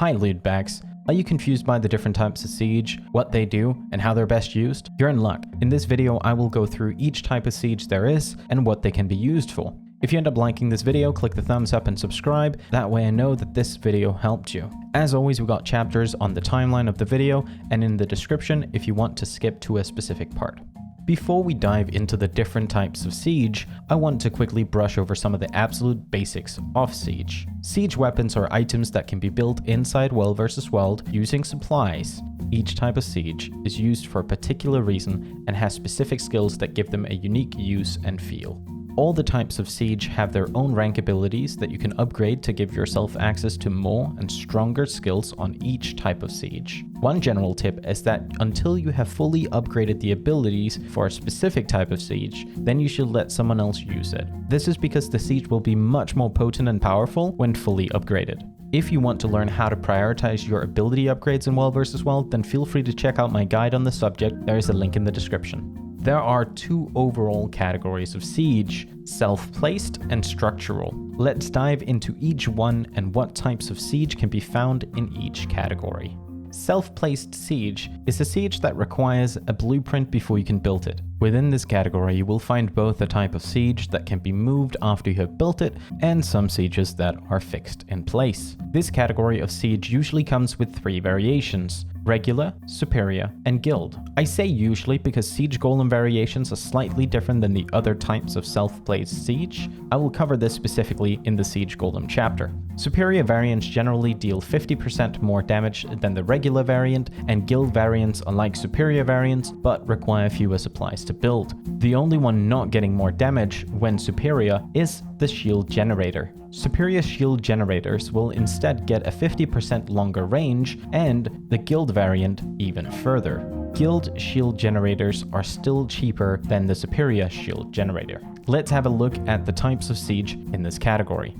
High loot bags. Are you confused by the different types of siege, what they do, and how they're best used? You're in luck. In this video, I will go through each type of siege there is and what they can be used for. If you end up liking this video, click the thumbs up and subscribe. That way I know that this video helped you. As always, we got chapters on the timeline of the video and in the description if you want to skip to a specific part. Before we dive into the different types of siege, I want to quickly brush over some of the absolute basics of siege. Siege weapons are items that can be built inside World vs. World using supplies. Each type of siege is used for a particular reason and has specific skills that give them a unique use and feel. All the types of siege have their own rank abilities that you can upgrade to give yourself access to more and stronger skills on each type of siege. One general tip is that until you have fully upgraded the abilities for a specific type of siege, then you should let someone else use it. This is because the siege will be much more potent and powerful when fully upgraded. If you want to learn how to prioritize your ability upgrades in World vs. World, then feel free to check out my guide on the subject. There is a link in the description. There are two overall categories of siege, self-placed and structural. Let's dive into each one and what types of siege can be found in each category. Self-placed siege is a siege that requires a blueprint before you can build it. Within this category, you will find both a type of siege that can be moved after you have built it and some sieges that are fixed in place. This category of siege usually comes with three variations: regular, superior, and guild. I say usually because siege golem variations are slightly different than the other types of self-placed siege. I will cover this specifically in the siege golem chapter. Superior variants generally deal 50% more damage than the regular variant, and guild variants are like superior variants but require fewer supplies to build. The only one not getting more damage when superior is the shield generator. Superior shield generators will instead get a 50% longer range, and the guild variant even further. Guild shield generators are still cheaper than the superior shield generator. Let's have a look at the types of siege in this category.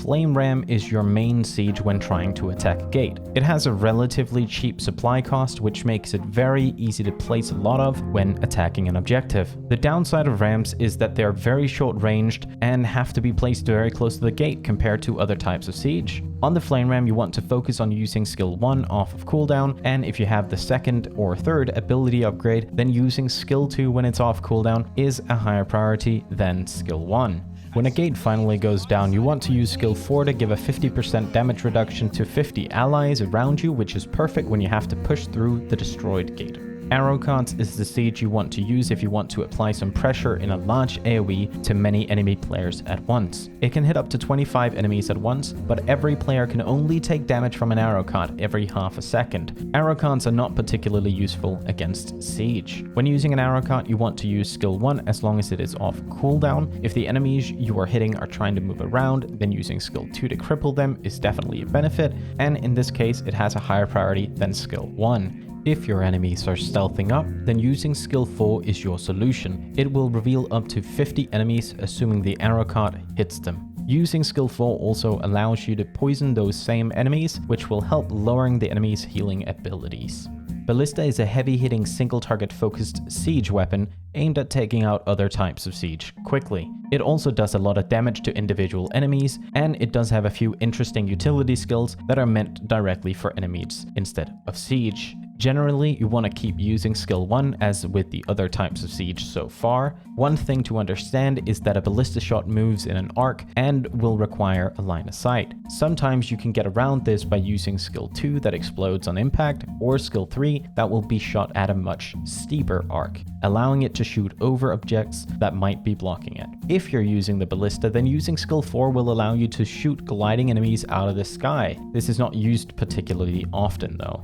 Flame Ram is your main siege when trying to attack a gate. It has a relatively cheap supply cost, which makes it very easy to place a lot of when attacking an objective. The downside of rams is that they're very short ranged and have to be placed very close to the gate compared to other types of siege. On the Flame Ram, you want to focus on using skill 1 off of cooldown, and if you have the second or third ability upgrade, then using skill 2 when it's off cooldown is a higher priority than skill 1. When a gate finally goes down, you want to use skill 4 to give a 50% damage reduction to 50 allies around you, which is perfect when you have to push through the destroyed gate. Arrow cards is the siege you want to use if you want to apply some pressure in a large AoE to many enemy players at once. It can hit up to 25 enemies at once, but every player can only take damage from an arrow card every half a second. Arrow cards are not particularly useful against siege. When using an arrow card, you want to use skill 1 as long as it is off cooldown. If the enemies you are hitting are trying to move around, then using skill 2 to cripple them is definitely a benefit, and in this case it has a higher priority than skill 1. If your enemies are stealthing up, then using skill 4 is your solution. It will reveal up to 50 enemies assuming the arrow card hits them. Using skill 4 also allows you to poison those same enemies, which will help lowering the enemy's healing abilities. Ballista is a heavy-hitting single-target focused siege weapon aimed at taking out other types of siege quickly. It also does a lot of damage to individual enemies, and it does have a few interesting utility skills that are meant directly for enemies instead of siege. Generally, you want to keep using skill 1 as with the other types of siege so far. One thing to understand is that a ballista shot moves in an arc and will require a line of sight. Sometimes you can get around this by using skill 2 that explodes on impact, or skill 3 that will be shot at a much steeper arc, allowing it to shoot over objects that might be blocking it. If you're using the ballista, then using skill 4 will allow you to shoot gliding enemies out of the sky. This is not used particularly often though.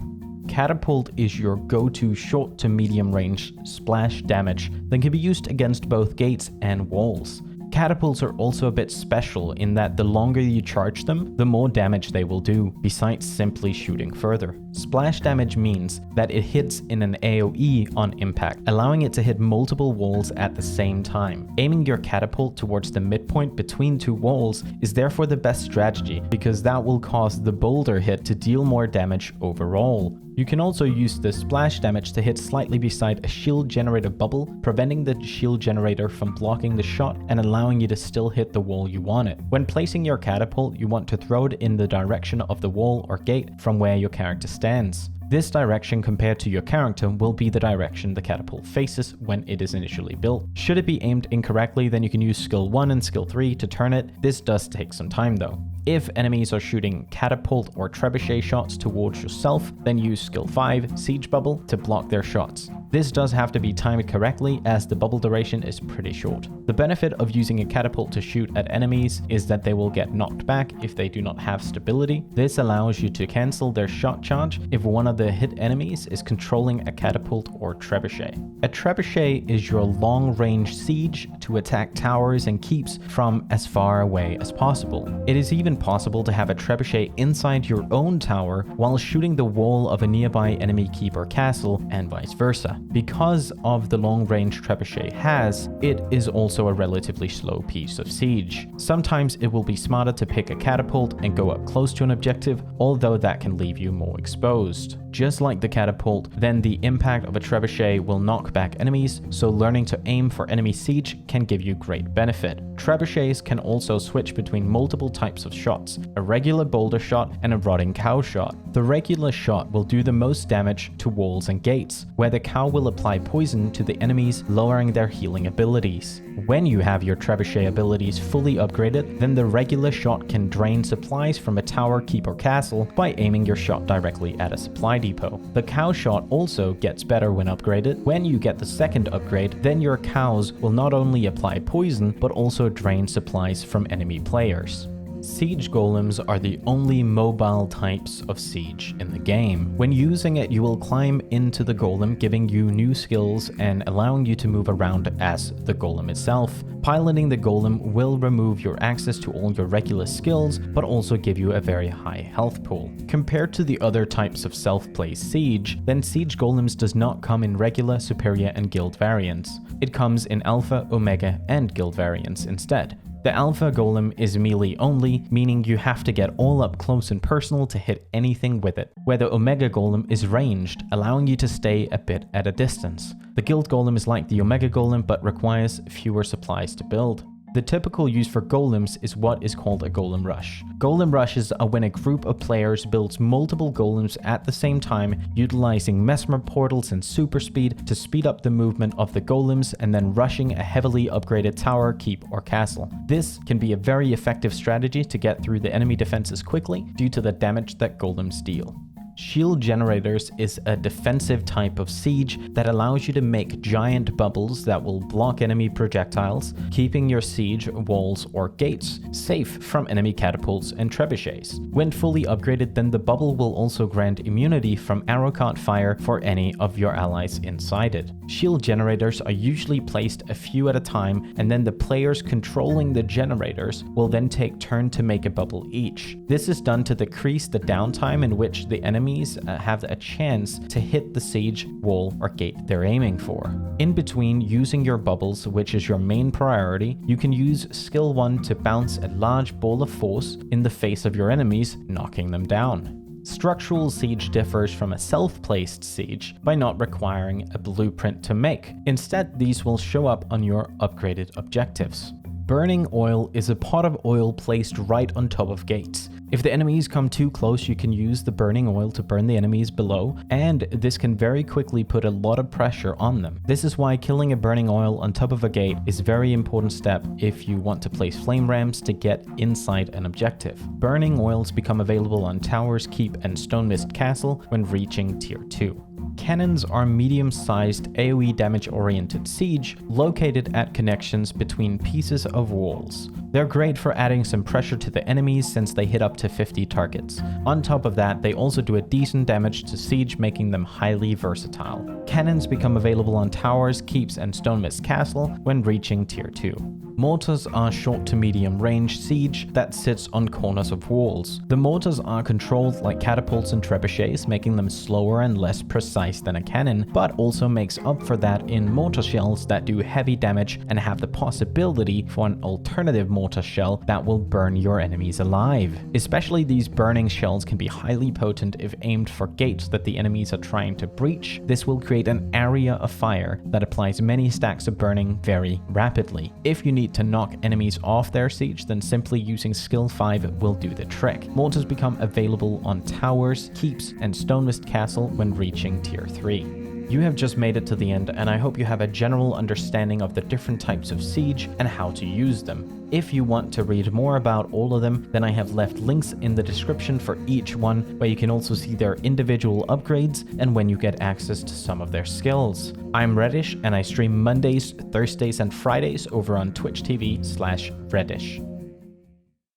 Catapult is your go-to short to medium range splash damage that can be used against both gates and walls. Catapults are also a bit special in that the longer you charge them, the more damage they will do, besides simply shooting further. Splash damage means that it hits in an AoE on impact, allowing it to hit multiple walls at the same time. Aiming your catapult towards the midpoint between two walls is therefore the best strategy, because that will cause the boulder hit to deal more damage overall. You can also use the splash damage to hit slightly beside a shield generator bubble, preventing the shield generator from blocking the shot and allowing you to still hit the wall you want it. When placing your catapult, you want to throw it in the direction of the wall or gate from where your character stands. This direction compared to your character will be the direction the catapult faces when it is initially built. Should it be aimed incorrectly, then you can use skill 1 and skill 3 to turn it. This does take some time though. If enemies are shooting catapult or trebuchet shots towards yourself, then use skill 5, Siege Bubble, to block their shots. This does have to be timed correctly as the bubble duration is pretty short. The benefit of using a catapult to shoot at enemies is that they will get knocked back if they do not have stability. This allows you to cancel their shot charge if one of the hit enemies is controlling a catapult or trebuchet. A trebuchet is your long-range siege to attack towers and keeps from as far away as possible. It is even possible to have a trebuchet inside your own tower while shooting the wall of a nearby enemy keep or castle, and vice versa. Because of the long-range trebuchet has, it is also a relatively slow piece of siege. Sometimes it will be smarter to pick a catapult and go up close to an objective, although that can leave you more exposed. Just like the catapult, then the impact of a trebuchet will knock back enemies, so learning to aim for enemy siege can give you great benefit. Trebuchets can also switch between multiple types of shots, a regular boulder shot and a rotting cow shot. The regular shot will do the most damage to walls and gates, where the cow will apply poison to the enemies, lowering their healing abilities. When you have your trebuchet abilities fully upgraded, then the regular shot can drain supplies from a tower, keep or castle by aiming your shot directly at a supply depot. The cow shot also gets better when upgraded. When you get the second upgrade, then your cows will not only apply poison, but also drain supplies from enemy players. Siege golems are the only mobile types of siege in the game. When using it, you will climb into the golem, giving you new skills and allowing you to move around as the golem itself. Piloting the golem will remove your access to all your regular skills, but also give you a very high health pool. Compared to the other types of self-play siege, then siege golems does not come in regular, superior, and guild variants. It comes in alpha, omega, and guild variants instead. The alpha golem is melee only, meaning you have to get all up close and personal to hit anything with it, where the omega golem is ranged, allowing you to stay a bit at a distance. The guild golem is like the omega golem but requires fewer supplies to build. The typical use for golems is what is called a golem rush. Golem rushes are when a group of players builds multiple golems at the same time, utilizing mesmer portals and super speed to speed up the movement of the golems and then rushing a heavily upgraded tower, keep, or castle. This can be a very effective strategy to get through the enemy defenses quickly due to the damage that golems deal. Shield generators is a defensive type of siege that allows you to make giant bubbles that will block enemy projectiles, keeping your siege walls or gates safe from enemy catapults and trebuchets. When fully upgraded, then the bubble will also grant immunity from arrow cart fire for any of your allies inside it. Shield generators are usually placed a few at a time, and then the players controlling the generators will then take turn to make a bubble each. This is done to decrease the downtime in which the enemies have a chance to hit the siege wall or gate they're aiming for. In between using your bubbles, which is your main priority, you can use skill 1 to bounce a large ball of force in the face of your enemies, knocking them down. Structural siege differs from a self-placed siege by not requiring a blueprint to make. Instead, these will show up on your upgraded objectives. Burning oil is a pot of oil placed right on top of gates. If the enemies come too close, you can use the burning oil to burn the enemies below, and this can very quickly put a lot of pressure on them. This is why killing a burning oil on top of a gate is a very important step if you want to place flame rams to get inside an objective. Burning oils become available on towers, keep, and stone mist castle when reaching tier 2. Cannons are medium-sized AoE damage-oriented siege located at connections between pieces of walls. They're great for adding some pressure to the enemies since they hit up to 50 targets. On top of that, they also do a decent damage to siege, making them highly versatile. Cannons become available on towers, keeps, and stone mist castle when reaching tier 2. Mortars are short to medium range siege that sits on corners of walls. The mortars are controlled like catapults and trebuchets, making them slower and less precise than a cannon, but also makes up for that in mortar shells that do heavy damage and have the possibility for an alternative mortar shell that will burn your enemies alive. Especially these burning shells can be highly potent if aimed for gates that the enemies are trying to breach. This will create an area of fire that applies many stacks of burning very rapidly. If you need to knock enemies off their siege, then simply using skill 5 will do the trick. Mortars become available on towers, keeps, and Stonemist Castle when reaching tier 3. You have just made it to the end, and I hope you have a general understanding of the different types of siege and how to use them. If you want to read more about all of them, then I have left links in the description for each one, where you can also see their individual upgrades and when you get access to some of their skills. I'm Reddish, and I stream Mondays, Thursdays, and Fridays over on Twitch TV/Reddish.